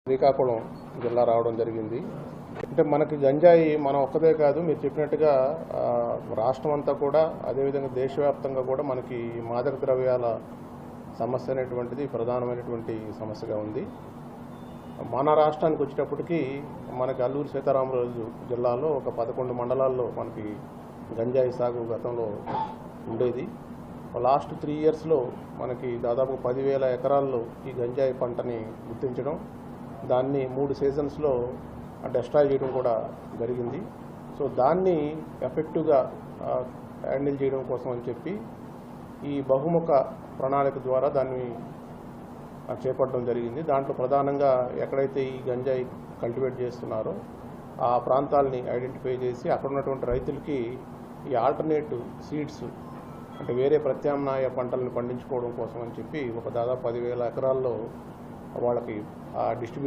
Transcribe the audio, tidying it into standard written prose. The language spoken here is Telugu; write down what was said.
శ్రీకాకుళం జిల్లా రావడం జరిగింది. అంటే మనకి గంజాయి మనం ఒక్కదే కాదు, మీరు చెప్పినట్టుగా రాష్ట్రం అంతా కూడా, అదేవిధంగా దేశవ్యాప్తంగా కూడా మనకి మాదక ద్రవ్యాల సమస్య అనేటువంటిది ప్రధానమైనటువంటి సమస్యగా ఉంది. మన రాష్ట్రానికి వచ్చేటప్పటికి మనకి అల్లూరు సీతారామరాజు జిల్లాలో ఒక 11 మండలాల్లో మనకి గంజాయి సాగు గతంలో ఉండేది. లాస్ట్ 3 ఇయర్స్లో మనకి దాదాపు 10,000 ఎకరాల్లో ఈ గంజాయి పంటని గుర్తించడం, దాన్ని 3 సీజన్స్లో డెస్ట్రాయ్ చేయడం కూడా జరిగింది. సో దాన్ని ఎఫెక్టివ్గా హ్యాండిల్ చేయడం కోసం అని చెప్పి ఈ బహుముఖ ప్రణాళిక ద్వారా దాన్ని చేపట్టడం జరిగింది. దాంట్లో ప్రధానంగా ఎక్కడైతే ఈ గంజాయి కల్టివేట్ చేస్తున్నారో ఆ ప్రాంతాలని ఐడెంటిఫై చేసి అక్కడ ఉన్నటువంటి రైతులకి ఈ ఆల్టర్నేటివ్ సీడ్స్, అంటే వేరే ప్రత్యామ్నాయ పంటలను పండించుకోవడం కోసం అని చెప్పి ఒక దాదాపు 10,000 ఎకరాల్లో వాళ్ళకి డిస్ట్రిబ్యూట్